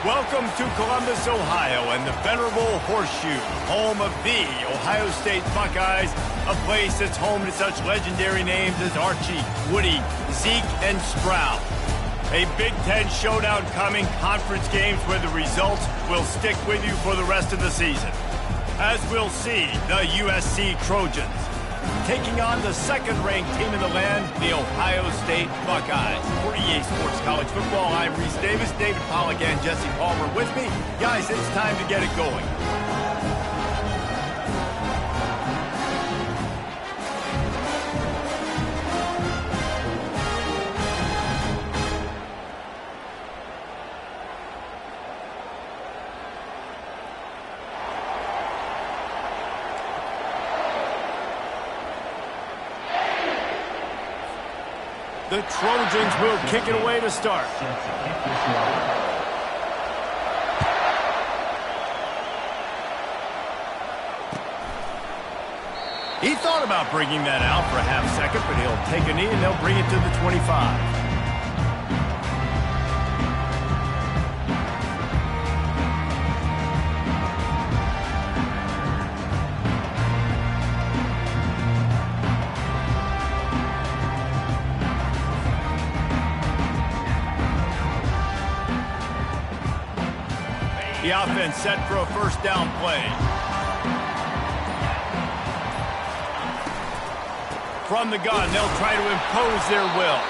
Welcome to Columbus, Ohio, and the venerable Horseshoe, home of the Ohio State Buckeyes, a place that's home to such legendary names as Archie, Woody, Zeke, and Stroud. A Big Ten showdown coming, conference games where the results will stick with you for the rest of the season. As we'll see, the USC Trojans taking on the second-ranked team in the land, the Ohio State Buckeyes. For EA Sports College Football, I'm Reese Davis, David Pollack, and Jesse Palmer with me. Guys, it's time to get it going. The Trojans will kick it away to start. He thought about bringing that out for a half second, but he'll take a knee and they'll bring it to the 25. The offense set for a first down play. From the gun, they'll try to impose their will.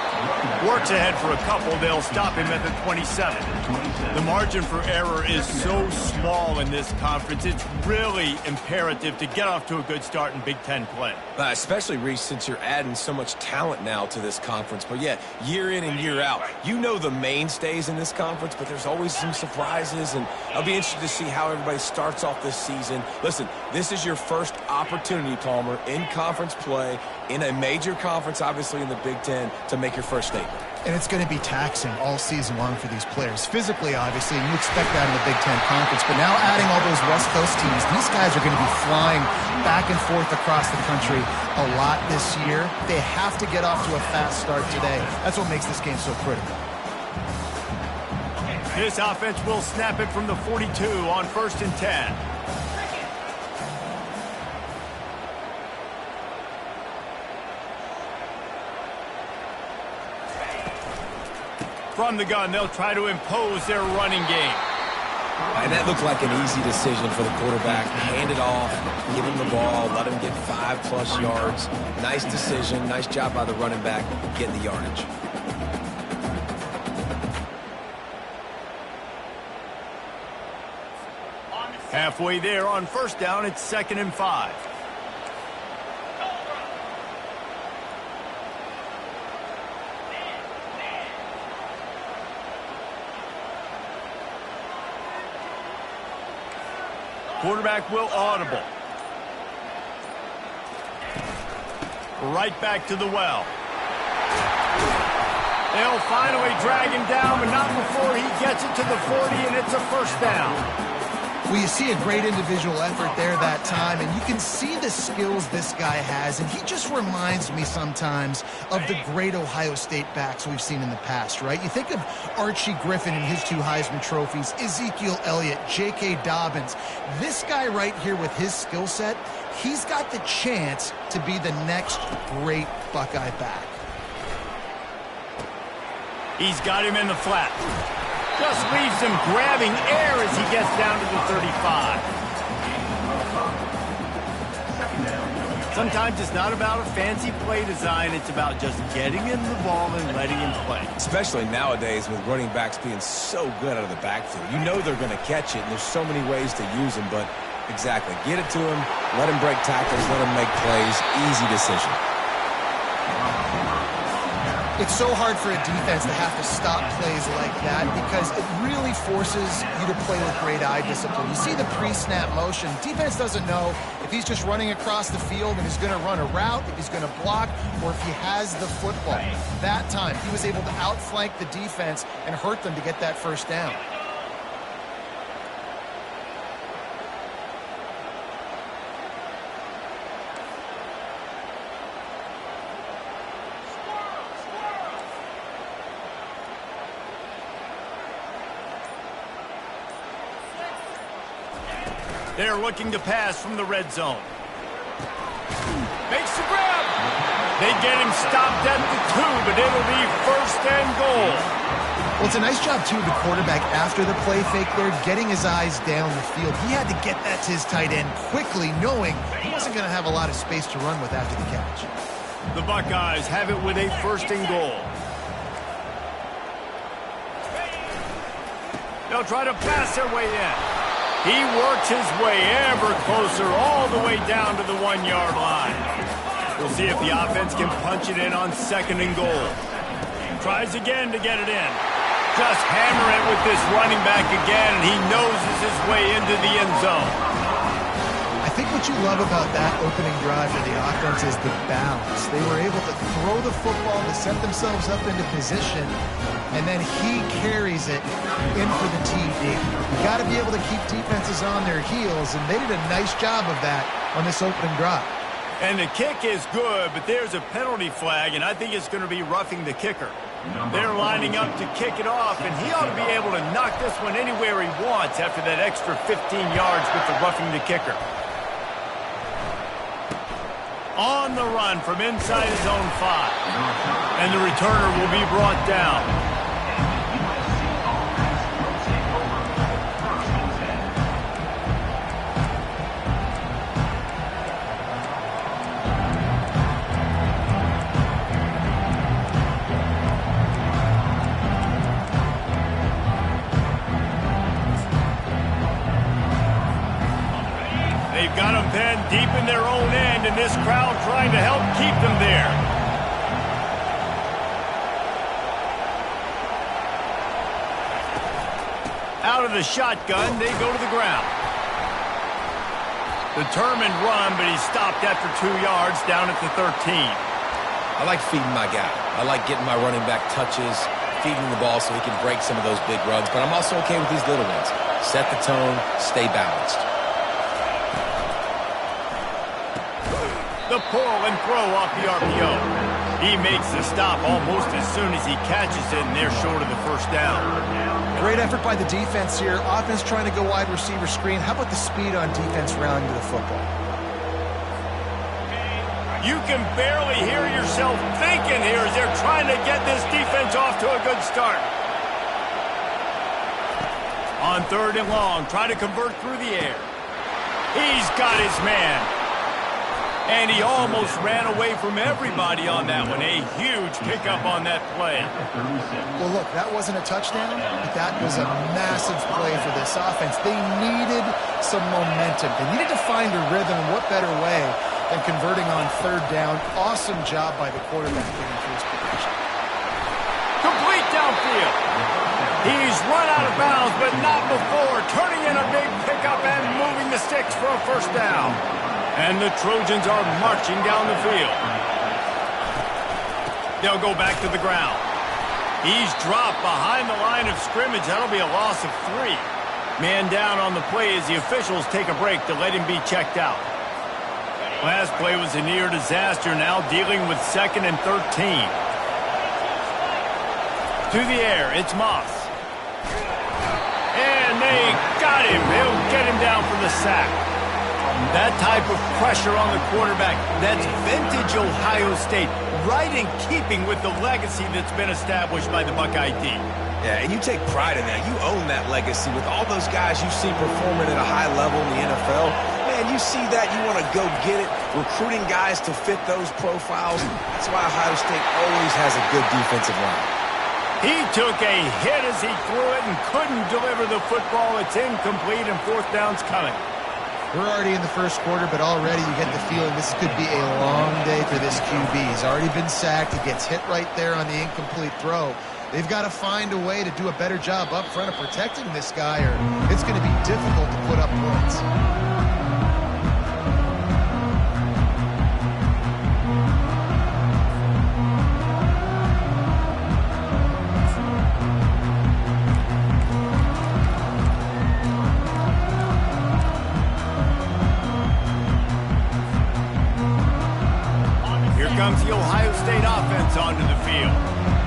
Works ahead for a couple. They'll stop him at the 27. The margin for error is so small in this conference. It's really imperative to get off to a good start in Big Ten play. Especially, Reese, since you're adding so much talent now to this conference. But, yeah, year in and year out, you know the mainstays in this conference, but there's always some surprises, and I'll be interested to see how everybody starts off this season. Listen, this is your first opportunity, Palmer, in conference play, in a major conference, obviously in the Big Ten, to make your first statement. And it's going to be taxing all season long for these players. Physically, obviously, and you expect that in the Big Ten Conference. But now adding all those West Coast teams, these guys are going to be flying back and forth across the country a lot this year. They have to get off to a fast start today. That's what makes this game so critical. This offense will snap it from the 42 on 1st and 10. From the gun, they'll try to impose their running game. And that looked like an easy decision for the quarterback. Hand it off, give him the ball, let him get 5+ yards. Nice decision, nice job by the running back getting the yardage. Halfway there on 1st down, it's 2nd and 5. Quarterback will audible. Right back to the well. They'll finally drag him down, but not before he gets it to the 40, and it's a first down. Well, you see a great individual effort there that time, and you can see the skills this guy has, and he just reminds me sometimes of the great Ohio State backs we've seen in the past, right? You think of Archie Griffin and his 2 Heisman trophies, Ezekiel Elliott, J.K. Dobbins. This guy right here with his skill set, he's got the chance to be the next great Buckeye back. He's got him in the flat. Just leaves him grabbing air as he gets down to the 35. Sometimes it's not about a fancy play design. It's about just getting him the ball and letting him play. Especially nowadays with running backs being so good out of the backfield. You know they're going to catch it, and there's so many ways to use them. But exactly, get it to him, let him break tackles, let him make plays. Easy decision. It's so hard for a defense to have to stop plays like that because it really forces you to play with great eye discipline. You see the pre-snap motion. Defense doesn't know if he's just running across the field and he's going to run a route, if he's going to block, or if he has the football. That time, he was able to outflank the defense and hurt them to get that first down. They're looking to pass from the red zone. Makes the grab. They get him stopped at the 2, but it'll be first and goal. Well, it's a nice job, too, of the quarterback after the play fake there, getting his eyes down the field. He had to get that to his tight end quickly, knowing he wasn't going to have a lot of space to run with after the catch. The Buckeyes have it with a first and goal. They'll try to pass their way in. He works his way ever closer all the way down to the 1-yard line. We'll see if the offense can punch it in on second and goal. Tries again to get it in. Just hammer it with this running back again, and he noses his way into the end zone. I think what you love about that opening drive for the offense is the balance. They were able to throw the football to set themselves up into position, and then he carries it in for the TD. You got to be able to keep defenses on their heels, and they did a nice job of that on this opening drive. And the kick is good, but there's a penalty flag, and I think it's going to be roughing the kicker. They're lining up to kick it off, and he ought to be able to knock this one anywhere he wants after that extra 15 yards with the roughing the kicker. On the run from inside his own 5. And the returner will be brought down. They've got them pinned deep in their own end, and this crowd trying to help keep them there. Out of the shotgun, they go to the ground. Determined run, but he's stopped after 2 yards down at the 13. I like feeding my guy. I like getting my running back touches, feeding the ball so he can break some of those big runs, but I'm also okay with these little ones. Set the tone, stay balanced. The pull and throw off the RPO. He makes the stop almost as soon as he catches it, and they're short of the first down. Great effort by the defense here. Offense trying to go wide receiver screen. How about the speed on defense rallying to the football? You can barely hear yourself thinking here as they're trying to get this defense off to a good start. On third and long, try to convert through the air. He's got his man. And he almost ran away from everybody on that one. A huge pickup on that play. Well, look, that wasn't a touchdown, but that was a massive play for this offense. They needed some momentum. They needed to find a rhythm, and what better way than converting on third down. Awesome job by the quarterback getting through his progression. Complete downfield. He's run out of bounds, but not before. Turning in a big pickup and moving the sticks for a first down. And the Trojans are marching down the field. They'll go back to the ground. He's dropped behind the line of scrimmage. That'll be a loss of 3. Man down on the play as the officials take a break to let him be checked out. Last play was a near disaster, now dealing with 2nd and 13. To the air, it's Moss. And they got him. They'll get him down for the sack. That type of pressure on the quarterback, that's vintage Ohio State, right in keeping with the legacy that's been established by the Buckeye D. Yeah, and you take pride in that. You own that legacy with all those guys you see performing at a high level in the NFL. Man, you see that, you want to go get it, recruiting guys to fit those profiles. That's why Ohio State always has a good defensive line. He took a hit as he threw it and couldn't deliver the football. It's incomplete, and fourth down's coming. We're already in the first quarter, but already you get the feeling this could be a long day for this QB. He's already been sacked. He gets hit right there on the incomplete throw. They've got to find a way to do a better job up front of protecting this guy, or it's going to be difficult to put up points. Comes the Ohio State offense onto the field.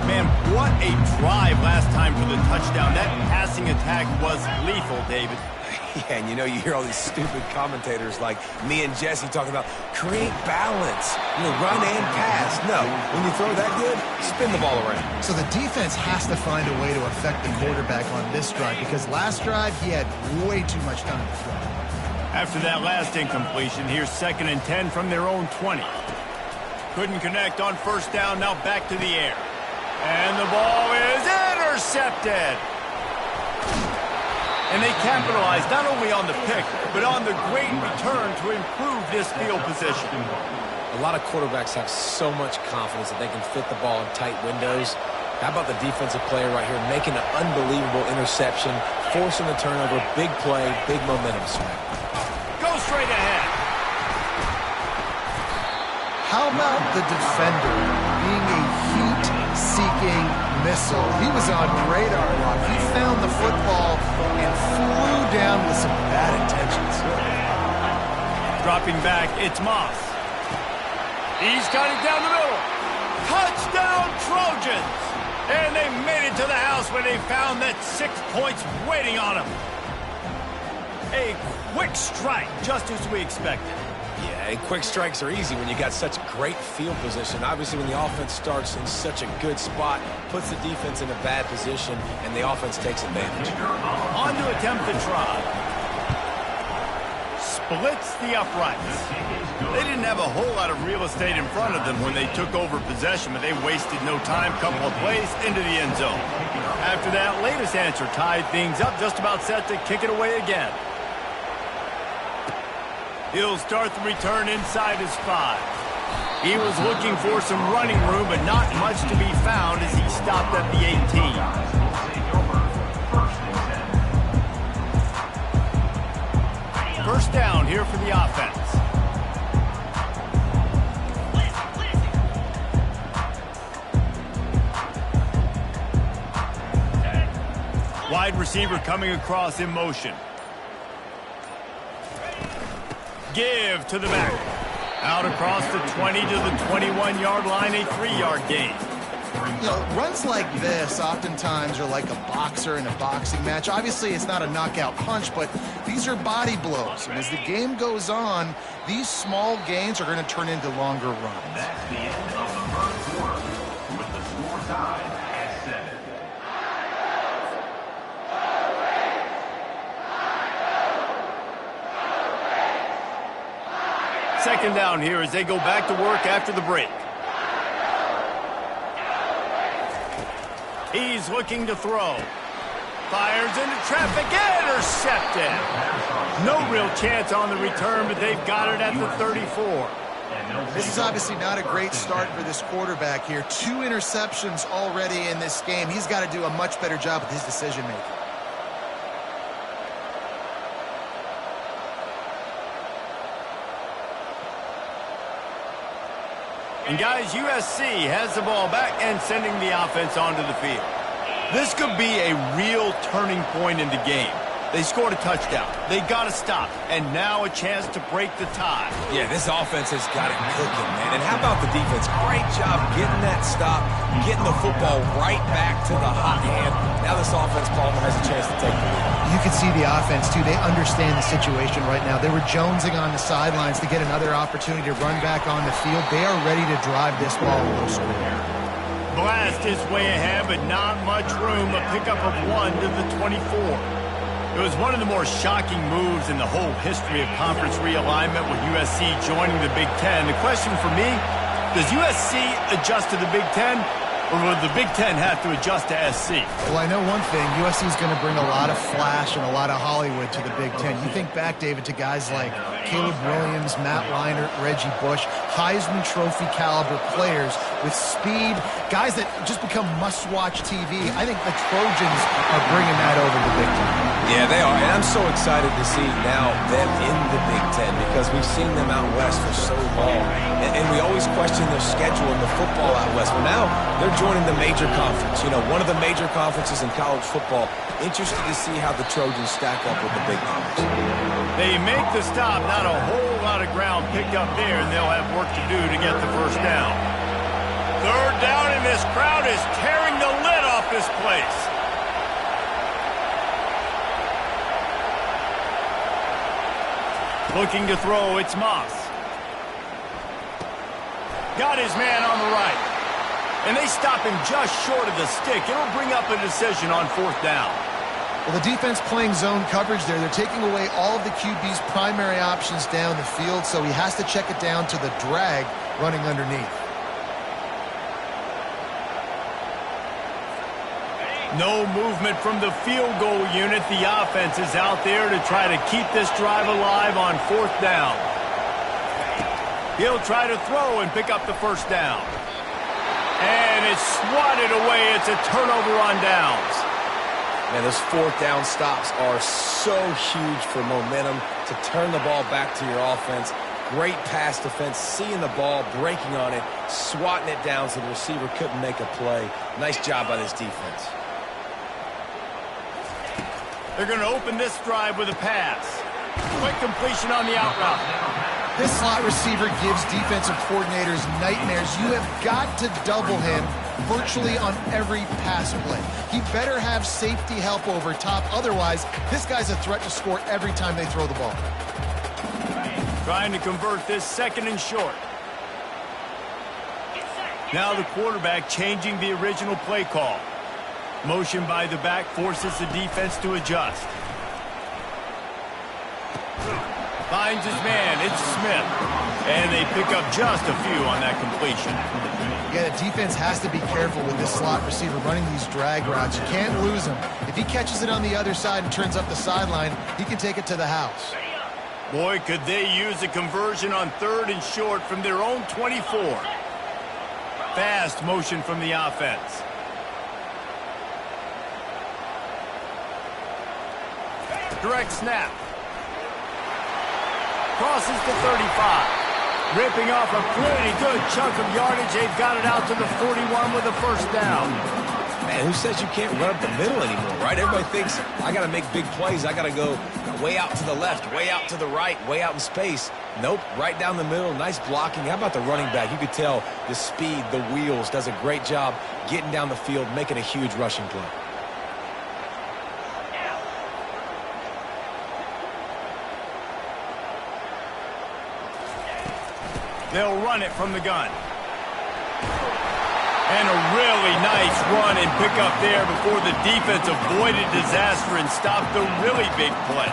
Man, what a drive last time for the touchdown. That passing attack was lethal, David. Yeah, and you hear all these stupid commentators like me and Jesse talking about create balance, run and pass. No, when you throw that good, spin the ball around. So the defense has to find a way to affect the quarterback on this drive because last drive he had way too much time to throw. After that last incompletion, here's 2nd and 10 from their own 20. Couldn't connect on first down, now back to the air. And the ball is intercepted. And they capitalized not only on the pick, but on the great return to improve this field position. A lot of quarterbacks have so much confidence that they can fit the ball in tight windows. How about the defensive player right here making an unbelievable interception, forcing the turnover, big play, big momentum swing. Go straight ahead. How about the defender being a heat-seeking missile? He was on radar lock. He found the football and flew down with some bad intentions. Dropping back, it's Moss. He's got it down the middle. Touchdown, Trojans! And they made it to the house when they found that 6 points waiting on them. A quick strike, just as we expected. Yeah, and quick strikes are easy when you got such great field position. Obviously, when the offense starts in such a good spot, puts the defense in a bad position, and the offense takes advantage. On to attempt the try. Splits the uprights. They didn't have a whole lot of real estate in front of them when they took over possession, but they wasted no time. Couple of plays into the end zone. After that, latest answer tied things up, just about set to kick it away again. He'll start the return inside his 5. He was looking for some running room, but not much to be found as he stopped at the 18. First down here for the offense. Wide receiver coming across in motion. Give to the back. Out across the 20 to the 21-yard line, a 3-yard gain. Runs like this oftentimes are like a boxer in a boxing match. Obviously, it's not a knockout punch, but these are body blows. And as the game goes on, these small gains are going to turn into longer runs. That's the end of the first quarter with the score tied at 7. Second down here as they go back to work after the break. He's looking to throw. Fires into traffic, intercepted. No real chance on the return, but they've got it at the 34. This is obviously not a great start for this quarterback here. 2 interceptions already in this game. He's got to do a much better job with his decision-making. And guys, USC has the ball back and sending the offense onto the field. This could be a real turning point in the game. They scored a touchdown. They got to stop. And now a chance to break the tie. Yeah, this offense has got it cooking, man. And how about the defense? Great job getting that stop, getting the football right back to the hot hand. Now this offense, Palmer, has a chance to take the lead. You can see the offense, too. They understand the situation right now. They were jonesing on the sidelines to get another opportunity to run back on the field. They are ready to drive this ball low score. Blast his way ahead, but not much room. A pickup of 1 to the 24. It was one of the more shocking moves in the whole history of conference realignment with USC joining the Big Ten. The question for me, does USC adjust to the Big Ten, or will the Big Ten have to adjust to SC? Well, I know one thing. USC is going to bring a lot of flash and a lot of Hollywood to the Big Ten. You think back, David, to guys like Caleb Williams, Matt Leinart, Reggie Bush, Heisman Trophy caliber players with speed, guys that just become must-watch TV. I think the Trojans are bringing that over to the Big Ten. Yeah, they are, and I'm so excited to see now them in the Big Ten because we've seen them out west for so long, and we always question their schedule in the football out west. Well, now they're joining the major conference, one of the major conferences in college football. Interested to see how the Trojans stack up with the big numbers. They make the stop, not a whole lot of ground picked up there, and they'll have work to do to get the first down. Third down, and this crowd is tearing the lid off this place. Looking to throw, it's Moss. Got his man on the right. And they stop him just short of the stick. It'll bring up a decision on fourth down. Well, the defense playing zone coverage there. They're taking away all of the QB's primary options down the field, so he has to check it down to the drag running underneath. No movement from the field goal unit. The offense is out there to try to keep this drive alive on fourth down. He'll try to throw and pick up the first down. And it's swatted away. It's a turnover on downs. Man, those fourth down stops are so huge for momentum to turn the ball back to your offense. Great pass defense, seeing the ball, breaking on it, swatting it down so the receiver couldn't make a play. Nice job by this defense. They're going to open this drive with a pass. Quick completion on the out route. This slot receiver gives defensive coordinators nightmares. You have got to double him virtually on every pass play. He better have safety help over top. Otherwise, this guy's a threat to score every time they throw the ball. Trying to convert this second and short. Now the quarterback changing the original play call. Motion by the back forces the defense to adjust. Finds his man. It's Smith. And they pick up just a few on that completion. Yeah, the defense has to be careful with this slot receiver running these drag routes. You can't lose him. If he catches it on the other side and turns up the sideline, he can take it to the house. Boy, could they use a conversion on third and short from their own 24. Fast motion from the offense. Direct snap. Crosses to 35. Ripping off a pretty good chunk of yardage. They've got it out to the 41 with a first down. Man, who says you can't run up the middle anymore, right? Everybody thinks, I got to make big plays. I got to go way out to the left, way out to the right, way out in space. Nope, right down the middle. Nice blocking. How about the running back? You could tell the speed, the wheels, does a great job getting down the field, making a huge rushing play. They'll run it from the gun. And a really nice run and pick up there before the defense avoided disaster and stopped the really big play.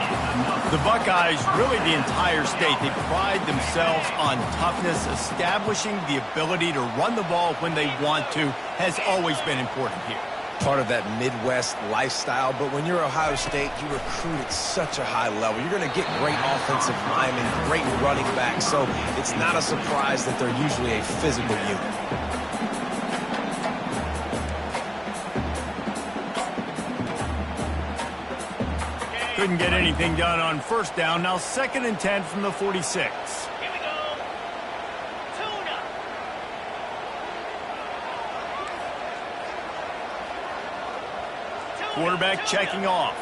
The Buckeyes, really the entire state, they pride themselves on toughness. Establishing the ability to run the ball when they want to has always been important here. Part of that Midwest lifestyle, but when you're Ohio State, you recruit at such a high level. You're going to get great offensive linemen, great running backs, so it's not a surprise that they're usually a physical unit. Couldn't get anything done on first down. Now 2nd and 10 from the 46. Quarterback checking off.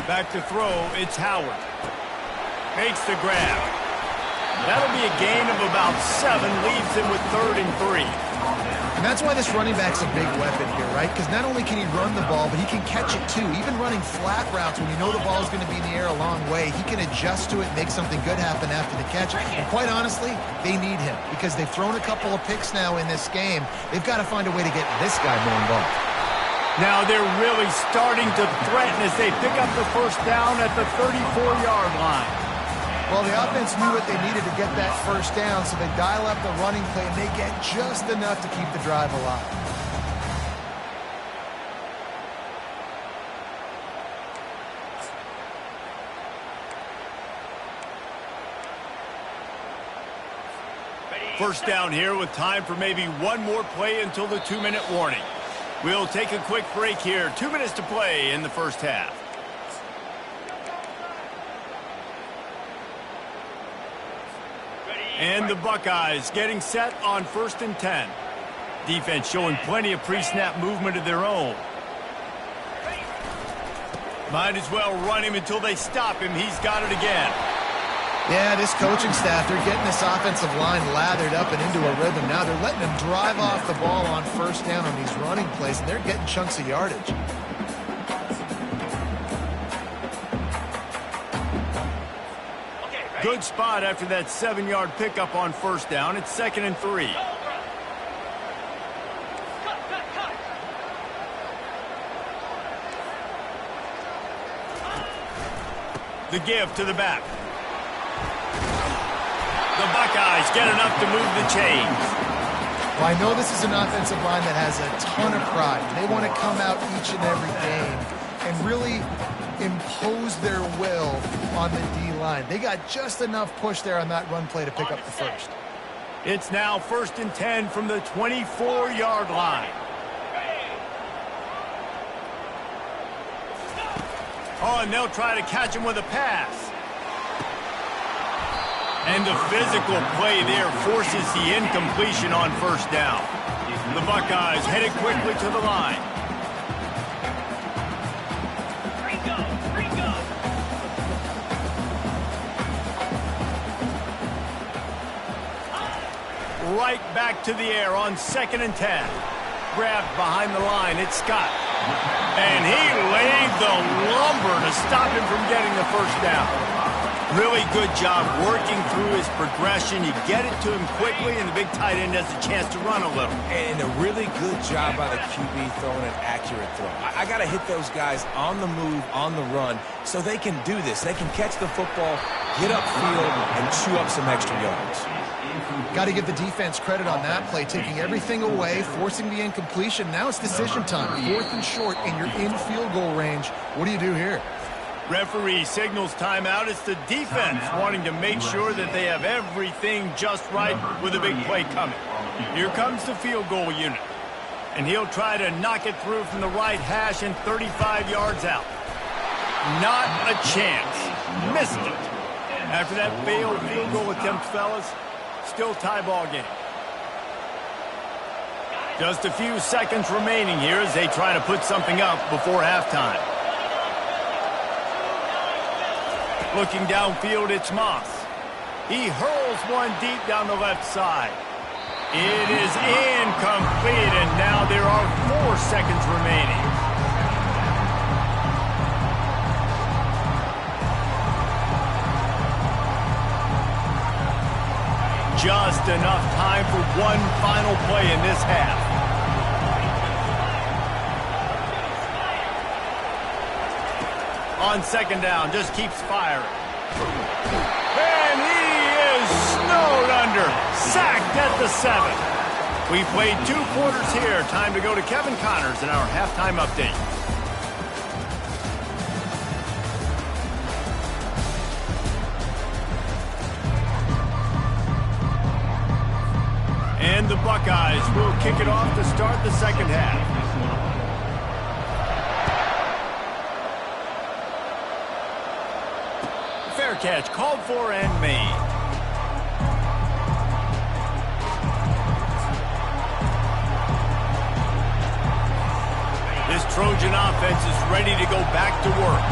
Back to throw, it's Howard. Makes the grab. That'll be a gain of about 7, leaves him with 3rd and 3. And that's why this running back's a big weapon here, right? Because not only can he run the ball, but he can catch it too. Even running flat routes when you know the ball is going to be in the air a long way, he can adjust to it, make something good happen after the catch. And quite honestly, they need him because they've thrown a couple of picks now in this game. They've got to find a way to get this guy more involved. Now they're really starting to threaten as they pick up the first down at the 34-yard line. Well, the offense knew what they needed to get that first down, so they dial up the running play, and they get just enough to keep the drive alive. First down here with time for maybe one more play until the 2-minute warning. We'll take a quick break here. 2 minutes to play in the first half. And the Buckeyes getting set on 1st and 10. Defense showing plenty of pre-snap movement of their own. Might as well run him until they stop him. He's got it again. Yeah, this coaching staff, they're getting this offensive line lathered up and into a rhythm. Now they're letting them drive off the ball on first down on these running plays, and they're getting chunks of yardage. Good spot after that 7-yard pickup on first down. It's 2nd and 3. The give to the back. The Buckeyes get enough to move the chains. Well, I know this is an offensive line that has a ton of pride. They want to come out each and every game and really impose their will on the D-line. They got just enough push there on that run play to pick up the first. It's now 1st and 10 from the 24-yard line. Oh, and they'll try to catch him with a pass. And the physical play there forces the incompletion on first down. The Buckeyes headed quickly to the line. Right back to the air on 2nd and 10. Grabbed behind the line, it's Scott. And he laid the lumber to stop him from getting the first down. Really good job working through his progression. You get it to him quickly, and the big tight end has a chance to run a little. And a really good job by the QB throwing an accurate throw. I got to hit those guys on the move, on the run, so they can do this. They can catch the football, get upfield, and chew up some extra yards. Got to give the defense credit on that play, taking everything away, forcing the incompletion. Now it's decision time. 4th and short, and you're in field goal range. What do you do here? Referee signals timeout. It's the defense wanting to make sure that they have everything just right with a big play coming. Here comes the field goal unit. And he'll try to knock it through from the right hash and 35 yards out. Not a chance. Missed it. After that failed field goal attempt, fellas, still tie ball game. Just a few seconds remaining here as they try to put something up before halftime. Looking downfield, it's Moss. He hurls one deep down the left side. It is incomplete, and now there are 4 seconds remaining. Just enough time for one final play in this half. On 2nd down, just keeps firing. And he is snowed under. Sacked at the 7. We played 2 quarters here. Time to go to Kevin Connors in our halftime update. And the Buckeyes will kick it off to start the second half. Fair catch called for and made. This Trojan offense is ready to go back to work.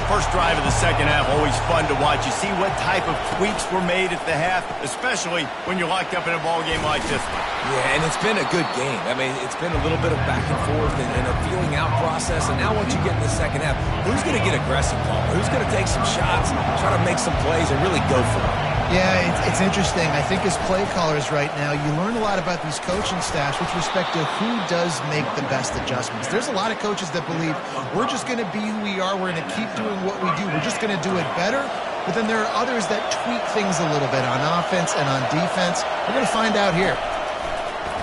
First drive of the second half, always fun to watch. You see what type of tweaks were made at the half, especially when you're locked up in a ball game like this one. Yeah, and it's been a good game. I mean, it's been a little bit of back and forth and a feeling out process. And now once you get in the second half, who's going to get aggressive, Paul? Who's going to take some shots, try to make some plays, and really go for it? Yeah, it's interesting. I think as play callers right now, you learn a lot about these coaching staffs with respect to who does make the best adjustments. There's a lot of coaches that believe we're just going to be who we are. We're going to keep doing what we do. We're just going to do it better. But then there are others that tweak things a little bit on offense and on defense. We're going to find out here.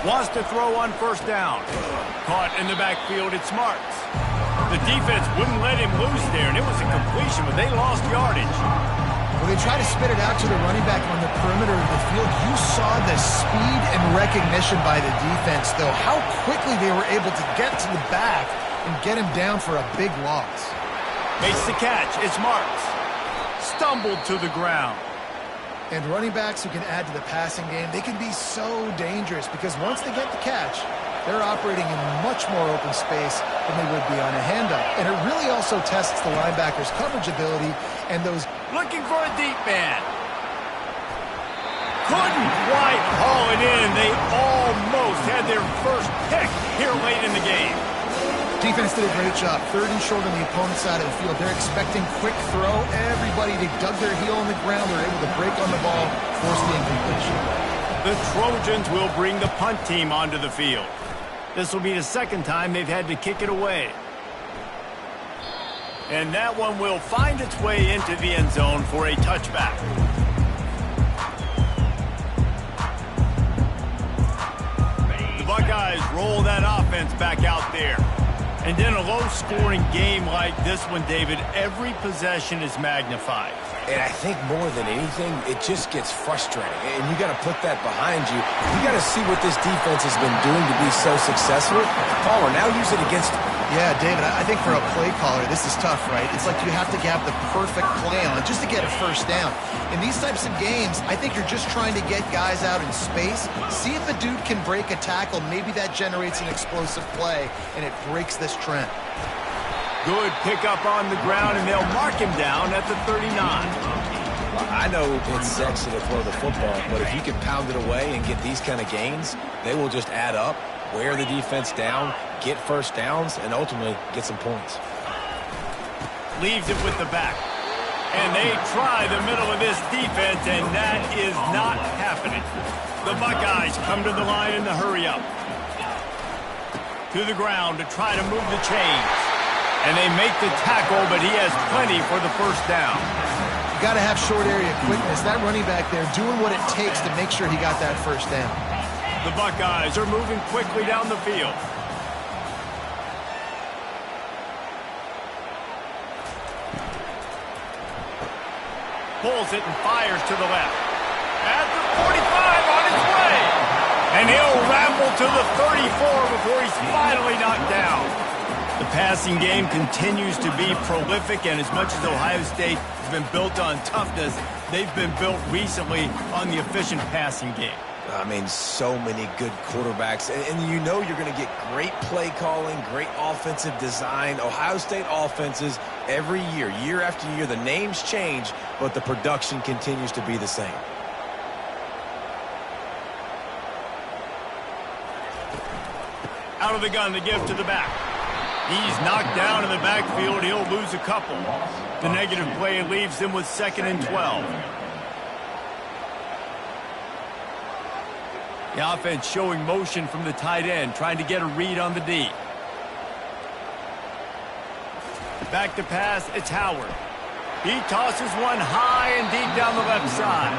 Wants to throw on first down. Caught in the backfield, it's Marks. The defense wouldn't let him loose there, and it was a completion, but they lost yardage. When they try to spit it out to the running back on the perimeter of the field, you saw the speed and recognition by the defense, though. How quickly they were able to get to the back and get him down for a big loss. Makes the catch. It's Marks. Stumbled to the ground. And running backs who can add to the passing game, they can be so dangerous because once they get the catch, they're operating in much more open space than they would be on a handoff. And it really also tests the linebacker's coverage ability and those... Looking for a deep man. couldn't quite haul it in. They almost had their first pick here late in the game. Defense did a great job. 3rd and short on the opponent's side of the field. They're expecting quick throw. Everybody, they dug their heel on the ground. They're able to break on the ball, force the incompletion. The Trojans will bring the punt team onto the field. This will be the 2nd time they've had to kick it away. And that one will find its way into the end zone for a touchback. The Buckeyes roll that offense back out there. And in a low-scoring game like this one, David, every possession is magnified. And I think more than anything, it just gets frustrating. And you got to put that behind you. You got to see what this defense has been doing to be so successful. Caller, now use it against them. Yeah, David, I think for a play caller, this is tough, right? It's like you have to have the perfect play on it just to get a first down. In these types of games, I think you're just trying to get guys out in space, see if a dude can break a tackle. Maybe that generates an explosive play, and it breaks this trend. Good pickup on the ground, and they'll mark him down at the 39. I know it's sexy to throw the football, but if you can pound it away and get these kind of gains, they will just add up, wear the defense down, get first downs, and ultimately get some points. Leaves it with the back. And they try the middle of this defense, and that is not happening. The Buckeyes come to the line in the hurry-up. To the ground to try to move the chains. And they make the tackle, but he has plenty for the first down. You got to have short area quickness. That running back there doing what it takes to make sure he got that first down. The Buckeyes are moving quickly down the field. Pulls it and fires to the left. At the 45 on his way. And he'll ramble to the 34 before he's finally knocked down. The passing game continues to be prolific, and as much as Ohio State has been built on toughness, they've been built recently on the efficient passing game. I mean, so many good quarterbacks, and you know you're going to get great play calling, great offensive design. Ohio State offenses every year, year after year, the names change, but the production continues to be the same. Out of the gun, the give to the back. He's knocked down in the backfield. He'll lose a couple. The negative play leaves him with 2nd and 12. The offense showing motion from the tight end, trying to get a read on the D. Back to pass, it's Howard. He tosses one high and deep down the left side.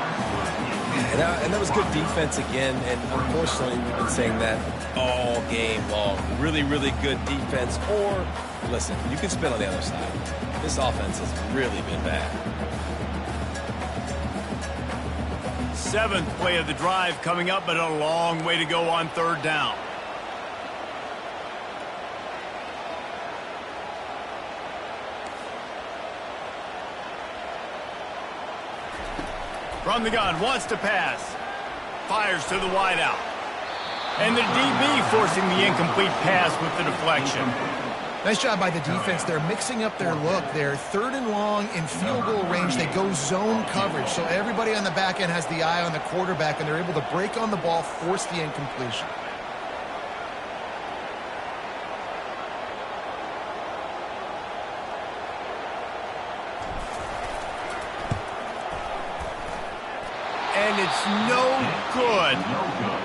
And that was good defense again, and unfortunately we've been saying that all game long. Really, really good defense, or, listen, you can spin on the other side. This offense has really been bad. 7th play of the drive coming up, but a long way to go on 3rd down. From the gun, wants to pass. Fires to the wideout. And the DB forcing the incomplete pass with the deflection. Nice job by the defense. They're mixing up their look. They're 3rd and long in field goal range. They go zone coverage. So everybody on the back end has the eye on the quarterback, and they're able to break on the ball, force the incompletion. And it's no good.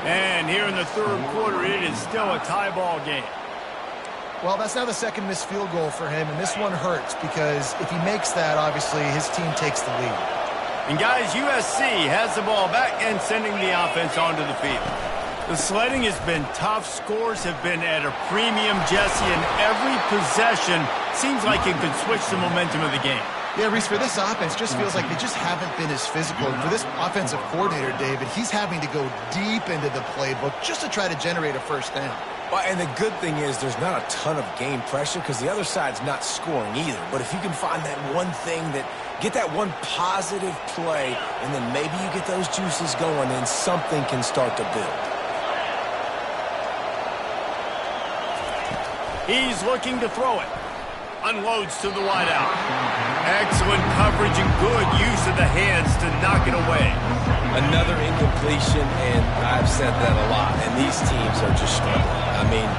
And here in the 3rd quarter, it is still a tie ball game. Well, that's now the 2nd missed field goal for him, and this one hurts because if he makes that, obviously, his team takes the lead. And guys, USC has the ball back and sending the offense onto the field. The sledding has been tough. Scores have been at a premium, Jesse, and every possession seems like it could switch the momentum of the game. Yeah, Reese, for this offense, just feels like they just haven't been as physical. And for this offensive coordinator, David, he's having to go deep into the playbook just to try to generate a first down. Well, and the good thing is there's not a ton of game pressure because the other side's not scoring either. But if you can find that one thing get that one positive play, and then maybe you get those juices going and something can start to build. He's looking to throw it. Unloads to the wideout. Excellent coverage and good use of the hands to knock it away. Another incompletion, and I've said that a lot, and these teams are just struggling. I mean,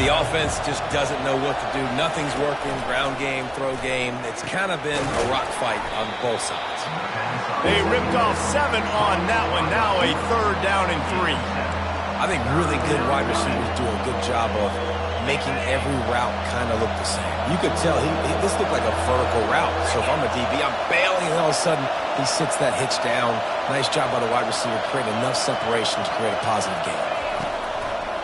the offense just doesn't know what to do. Nothing's working, ground game, throw game. It's kind of been a rock fight on both sides. They ripped off 7 on that one. Now a 3rd down and 3. I think really good wide receivers do a good job of making every route kind of look the same. You could tell this looked like a vertical route. So if I'm a DB, I'm bailing, and all of a sudden he sits that hitch down. Nice job by the wide receiver, creating enough separation to create a positive gain.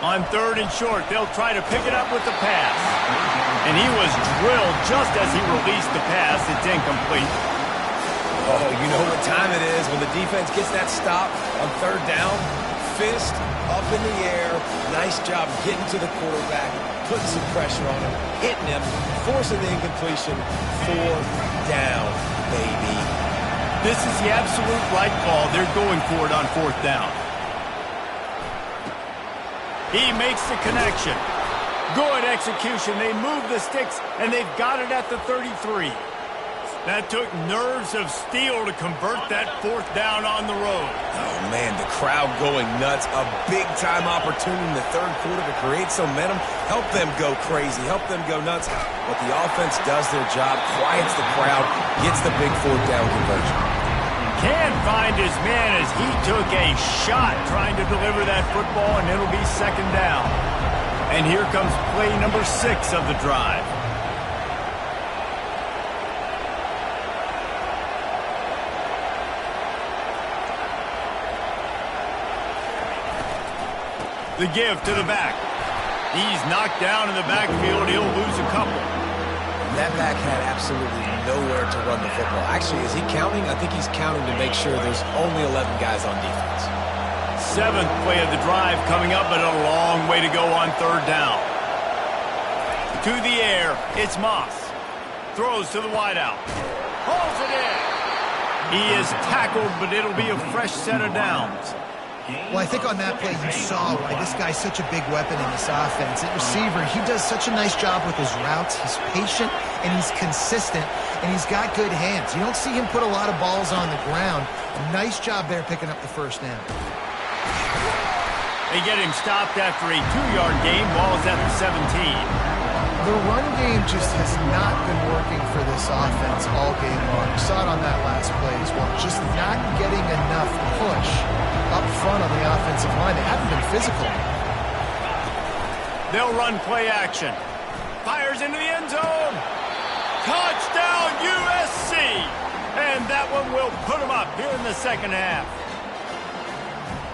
On 3rd and short, they'll try to pick it up with the pass. And he was drilled just as he released the pass. It's incomplete. Oh, you know what time it is when the defense gets that stop on 3rd down. Fist up in the air. Nice job getting to the quarterback, putting some pressure on him, hitting him, forcing the incompletion. 4th down, baby. This is the absolute right call. They're going for it on 4th down. He makes the connection. Good execution. They move the sticks, and they've got it at the 33. That took nerves of steel to convert that 4th down on the road. Oh, man, the crowd going nuts. A big-time opportunity in the 3rd quarter to create some momentum. Help them go crazy. Help them go nuts. But the offense does their job, quiets the crowd, gets the big 4th down conversion. Can't find his man as he took a shot trying to deliver that football, and it'll be 2nd down. And here comes play number 6 of the drive. The give to the back. He's knocked down in the backfield. He'll lose a couple. That back had absolutely nowhere to run the football. Actually, is he counting? I think he's counting to make sure there's only 11 guys on defense. 7th play of the drive coming up, but a long way to go on 3rd down. To the air, it's Moss. Throws to the wideout. Pulls it in. He is tackled, but it'll be a fresh set of downs. Well, I think on that play you saw why this guy's such a big weapon in this offense. At receiver, he does such a nice job with his routes. He's patient, and he's consistent, and he's got good hands. You don't see him put a lot of balls on the ground. Nice job there picking up the 1st down. They get him stopped after a 2-yard gain. Ball's at the 17. The run game just has not been working for this offense all game long. You saw it on that last play as well. Just not getting enough push up front on the offensive line. They haven't been physical. They'll run play action. Fires into the end zone. Touchdown USC. And that one will put them up here in the 2nd half.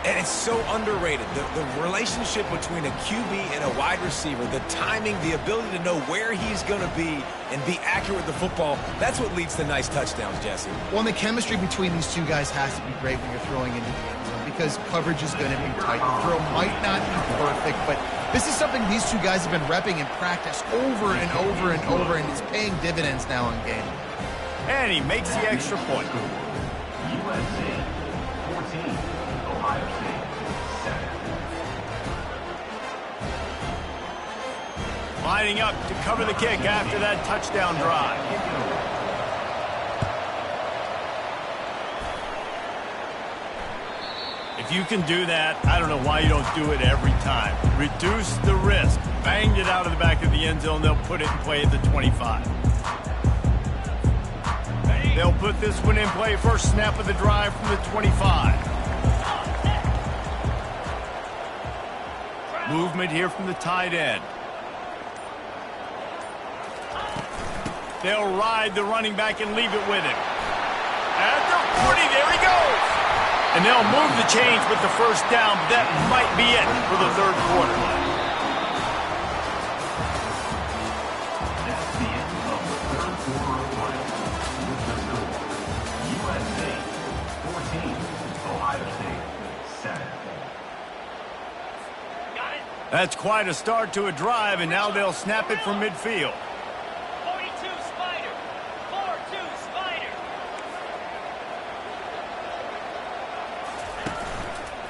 And it's so underrated. The relationship between a QB and a wide receiver, the timing, the ability to know where he's going to be and be accurate with the football, that's what leads to nice touchdowns, Jesse. Well, and the chemistry between these 2 guys has to be great when you're throwing into the end zone because coverage is going to be tight. The throw might not be perfect, but this is something these 2 guys have been repping in practice over and over and over, and it's paying dividends now in game. And he makes the extra point. USC 14. Ohio State 7. Lining up to cover the kick after that touchdown drive. If you can do that, I don't know why you don't do it every time. Reduce the risk. Banged it out of the back of the end zone. They'll put it in play at the 25. They'll put this one in play. First snap of the drive from the 25. Movement here from the tight end. They'll ride the running back and leave it with him. At the 40, there he goes. And they'll move the chains with the 1st down. That might be it for the 3rd quarter. That's the end of the 3rd quarter of play. With the score, USC 14, Ohio State 7. That's quite a start to a drive, and now they'll snap it from midfield. 42 Spider. 4-2 Spider.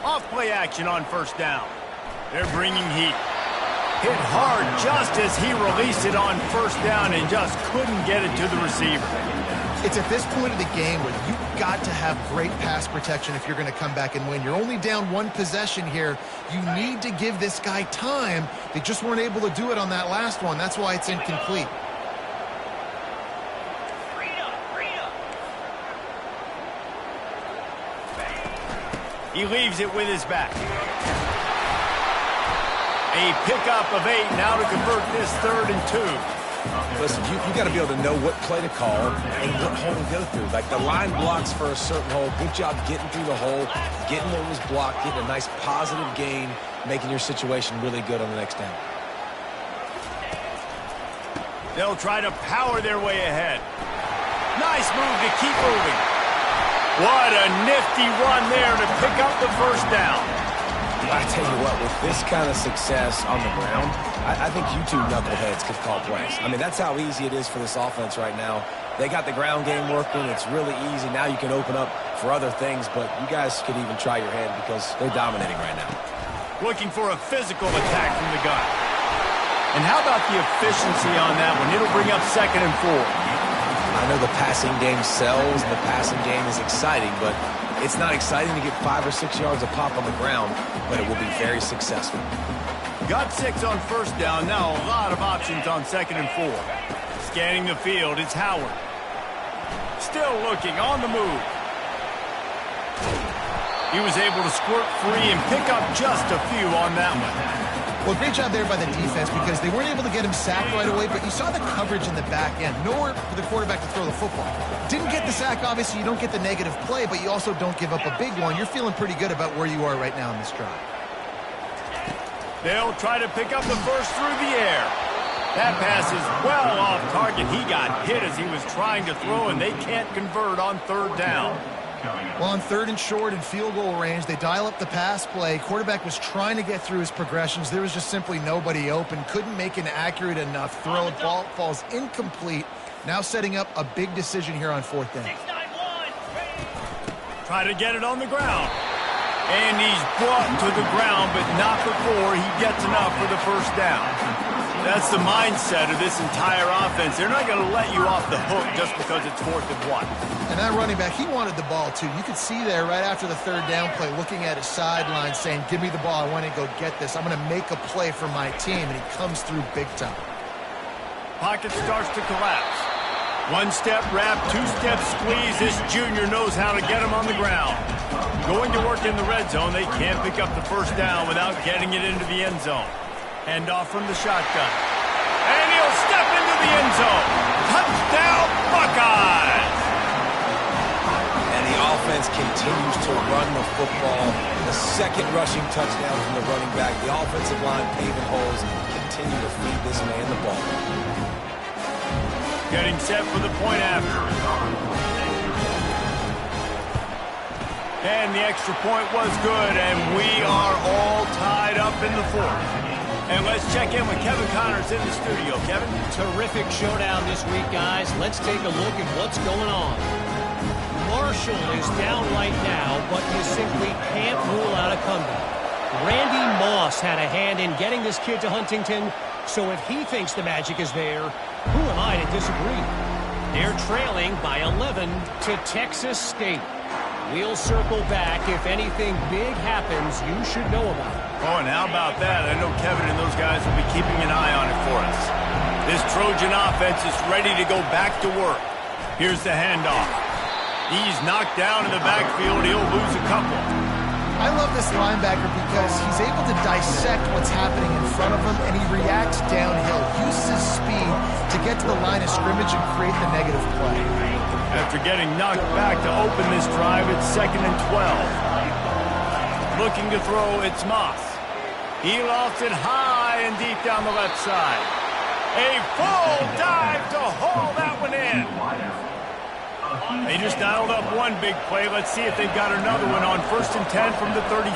Off play action on 1st down. They're bringing heat. Hit hard just as he released it on 1st down and just couldn't get it to the receiver. It's at this point of the game where you've got to have great pass protection if you're going to come back and win. You're only down one possession here. You need to give this guy time. They just weren't able to do it on that last one. That's why it's incomplete. He leaves it with his back. A pickup of 8 now to convert this 3rd and 2. Listen, you got to be able to know what play to call and what hole to go through. Like the line blocks for a certain hole. Good job getting through the hole, getting what was blocked, getting a nice positive gain, making your situation really good on the next down. They'll try to power their way ahead. Nice move to keep moving. What a nifty run there to pick up the first down. I tell you what, with this kind of success on the ground, I think you two knuckleheads could call plays. I mean, that's how easy it is for this offense right now. They got the ground game working. It's really easy. Now you can open up for other things, but you guys could even try your hand because they're dominating right now. Looking for a physical attack from the gun. And how about the efficiency on that one? It'll bring up 2nd and 4. I know the passing game sells, and the passing game is exciting, but it's not exciting to get 5 or 6 yards a pop on the ground, but it will be very successful. Got 6 on first down. Now a lot of options on 2nd and 4. Scanning the field, it's Howard. Still looking, on the move. He was able to squirt free and pick up just a few on that one. Well, great job there by the defense because they weren't able to get him sacked right away, but you saw the coverage in the back end. Nowhere for the quarterback to throw the football. Didn't get the sack, obviously. You don't get the negative play, but you also don't give up a big one. You're feeling pretty good about where you are right now in this drive. They'll try to pick up the first through the air. That pass is well off target. He got hit as he was trying to throw, and they can't convert on 3rd down. Well, on 3rd and short and field goal range, they dial up the pass play. Quarterback was trying to get through his progressions. There was just simply nobody open. Couldn't make an accurate enough throw. Ball falls incomplete. Now setting up a big decision here on 4th down. Try to get it on the ground. And he's brought to the ground, but not before he gets enough for the first down. That's the mindset of this entire offense. They're not going to let you off the hook just because it's 4th and 1. And that running back, he wanted the ball too. You could see there right after the 3rd down play, looking at his sideline saying, give me the ball, I want to go get this. I'm going to make a play for my team, and he comes through big time. Pocket starts to collapse. 1-step wrap, 2-step squeeze. This junior knows how to get him on the ground. Going to work in the red zone. They can't pick up the first down without getting it into the end zone. Hand off from the shotgun. And he'll step into the end zone. Touchdown, Buckeyes! And the offense continues to run the football. The 2nd rushing touchdown from the running back. The offensive line paving holes. Continue to feed this man the ball. Getting set for the point after. And the extra point was good, and we are all tied up in the 4th. And let's check in with Kevin Connors in the studio. Kevin? Terrific showdown this week, guys. Let's take a look at what's going on. Marshall is down right now, but you simply can't rule out a comeback. Randy Moss had a hand in getting this kid to Huntington, so if he thinks the magic is there, who am I to disagree? They're trailing by 11 to Texas State. We'll circle back. If anything big happens, you should know about it. Oh, and how about that? I know Kevin and those guys will be keeping an eye on it for us. This Trojan offense is ready to go back to work. Here's the handoff. He's knocked down in the backfield. He'll lose a couple. I love this linebacker because he's able to dissect what's happening in front of him, and he reacts downhill, uses his speed to get to the line of scrimmage and create the negative play. After getting knocked back to open this drive, it's 2nd and 12. Looking to throw, it's Moss. He lofts it high and deep down the left side. A full dive to haul that one in. They just dialed up one big play. Let's see if they've got another one on 1st and 10 from the 35.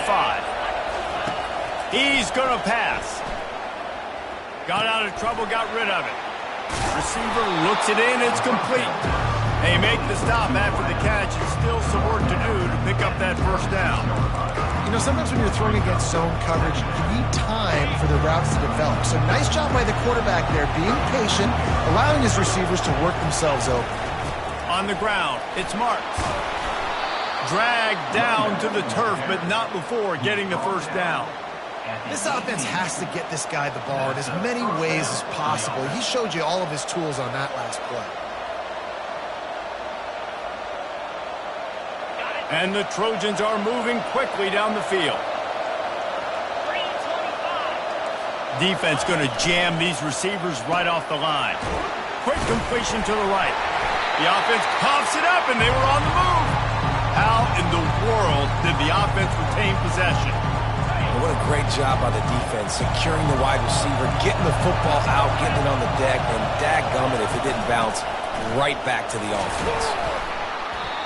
He's going to pass. Got out of trouble, got rid of it. Receiver looks it in, it's complete. They make the stop after the catch, and still some work to do to pick up that first down. You know, sometimes when you're throwing against zone coverage, you need time for the routes to develop. So nice job by the quarterback there, being patient, allowing his receivers to work themselves open. On the ground, it's Marks. Dragged down to the turf, but not before getting the first down. This offense has to get this guy the ball in as many ways as possible. He showed you all of his tools on that last play. And the Trojans are moving quickly down the field. Defense going to jam these receivers right off the line. Quick completion to the right. The offense pops it up, and they were on the move. How in the world did the offense retain possession? What a great job by the defense, securing the wide receiver, getting the football out, getting it on the deck, and dadgummit if it didn't bounce right back to the offense.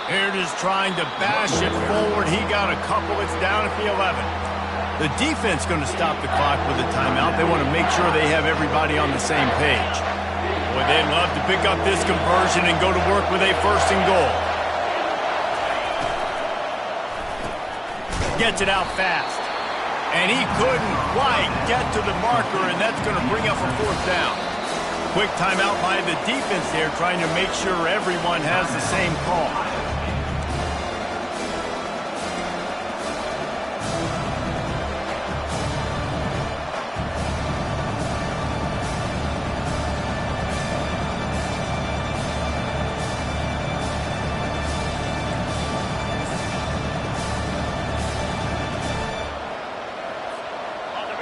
Here it is trying to bash it forward. He got a couple. It's down at the 11. The defense going to stop the clock with a timeout. They want to make sure they have everybody on the same page. Boy, they'd love to pick up this conversion and go to work with a first and goal. Gets it out fast. And he couldn't quite get to the marker, and that's going to bring up a fourth down. Quick timeout by the defense there, trying to make sure everyone has the same call.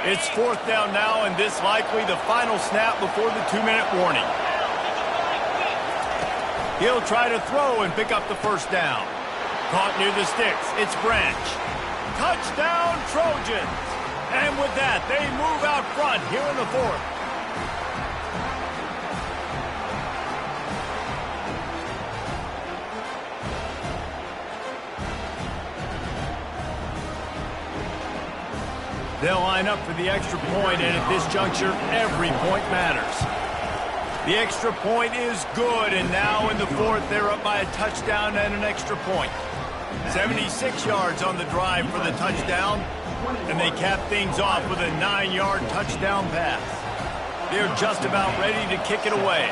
It's fourth down now, and this likely the final snap before the 2-minute warning. He'll try to throw and pick up the first down. Caught near the sticks. It's Branch. Touchdown, Trojans! And with that, they move out front here in the fourth. They'll line up for the extra point, and at this juncture, every point matters. The extra point is good, and now in the fourth, they're up by a touchdown and an extra point. 76 yards on the drive for the touchdown, and they cap things off with a 9-yard touchdown pass. They're just about ready to kick it away.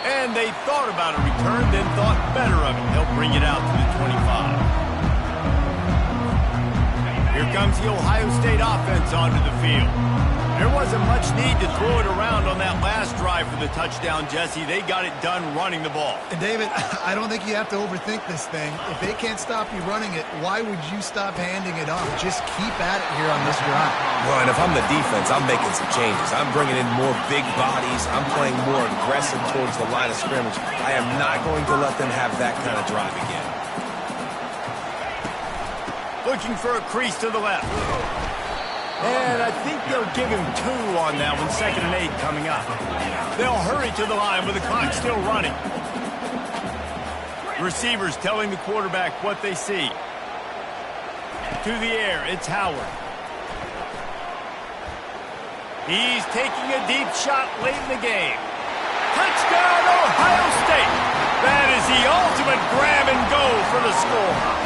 And they thought about a return, then thought better of it. They'll bring it out to the 25. Here comes the Ohio State offense onto the field. There wasn't much need to throw it around on that last drive for the touchdown, Jesse. They got it done running the ball. And David, I don't think you have to overthink this thing. If they can't stop you running it, why would you stop handing it off? Just keep at it here on this drive. Well, and if I'm the defense, I'm making some changes. I'm bringing in more big bodies. I'm playing more aggressive towards the line of scrimmage. I am not going to let them have that kind of drive again. Looking for a crease to the left. And I think they'll give him 2 on that one. 2nd and 8 coming up. They'll hurry to the line with the clock still running. Receivers telling the quarterback what they see. To the air, it's Howard. He's taking a deep shot late in the game. Touchdown, Ohio State! That is the ultimate grab and go for the score.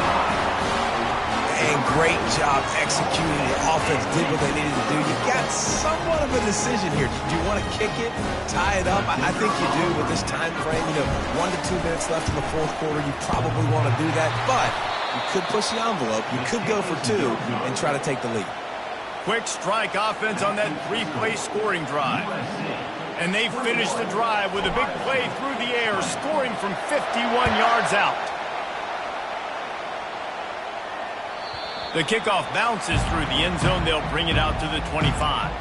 And great job executing. The offense did what they needed to do. You got somewhat of a decision here. Do you want to kick it, tie it up? I think you do with this time frame. 1 to 2 minutes left in the fourth quarter. You probably want to do that, but you could push the envelope. You could go for 2 and try to take the lead. Quick strike offense on that 3-play scoring drive. And they finish the drive with a big play through the air, scoring from 51 yards out. The kickoff bounces through the end zone. They'll bring it out to the 25.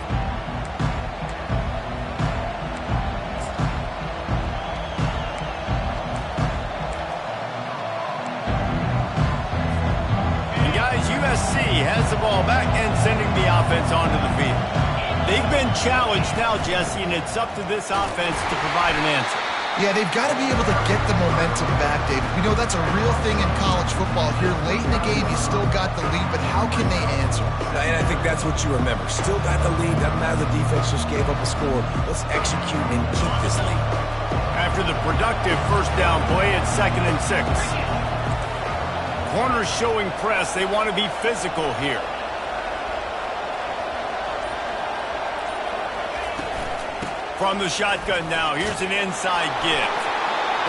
And guys, USC has the ball back and sending the offense onto the field. They've been challenged now, Jesse, and it's up to this offense to provide an answer. Yeah, they've got to be able to get the momentum back, David. We know that's a real thing in college football. Here late in the game, you still got the lead, but how can they answer? And I think that's what you remember. Still got the lead. Doesn't matter the defense just gave up a score. Let's execute and keep this lead. After the productive first down play, it's 2nd and 6. Corners showing press. They want to be physical here. From the shotgun now, here's an inside give.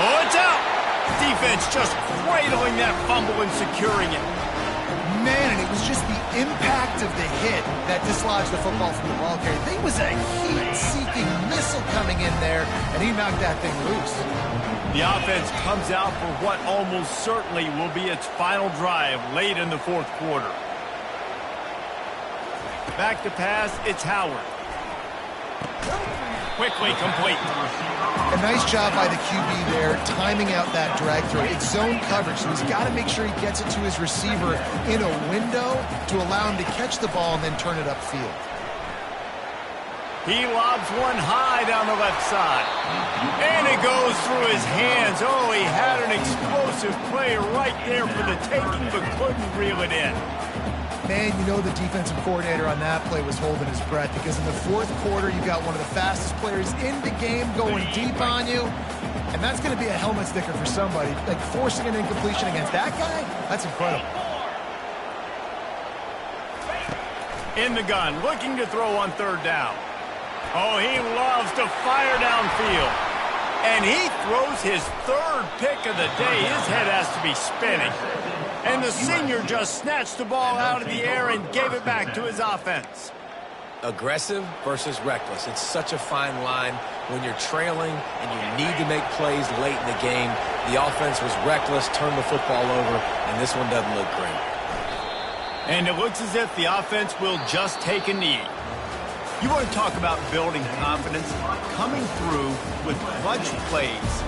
Oh, it's out! Defense just cradling that fumble and securing it. Man, and it was just the impact of the hit that dislodged the football from the ball carrier. There was a heat-seeking missile coming in there, and he knocked that thing loose. The offense comes out for what almost certainly will be its final drive late in the fourth quarter. Back to pass, it's Howard. Quickly complete. A nice job by the QB there, timing out that drag throw. It's zone coverage, so he's got to make sure he gets it to his receiver in a window to allow him to catch the ball and then turn it upfield. He lobs one high down the left side. And it goes through his hands. Oh, he had an explosive play right there for the taking, but couldn't reel it in. Man, you know the defensive coordinator on that play was holding his breath, because in the fourth quarter, you got one of the fastest players in the game going deep on you, and that's going to be a helmet sticker for somebody. Like, forcing an incompletion against that guy, that's incredible. In the gun, looking to throw on third down. Oh, he loves to fire downfield. And he throws his third pick of the day. His head has to be spinning. And the senior just snatched the ball out of the air and gave it back to his offense. Aggressive versus reckless. It's such a fine line when you're trailing and you need to make plays late in the game. The offense was reckless, turned the football over, and this one doesn't look great. And it looks as if the offense will just take a knee. You want to talk about building confidence? Coming through with clutch plays.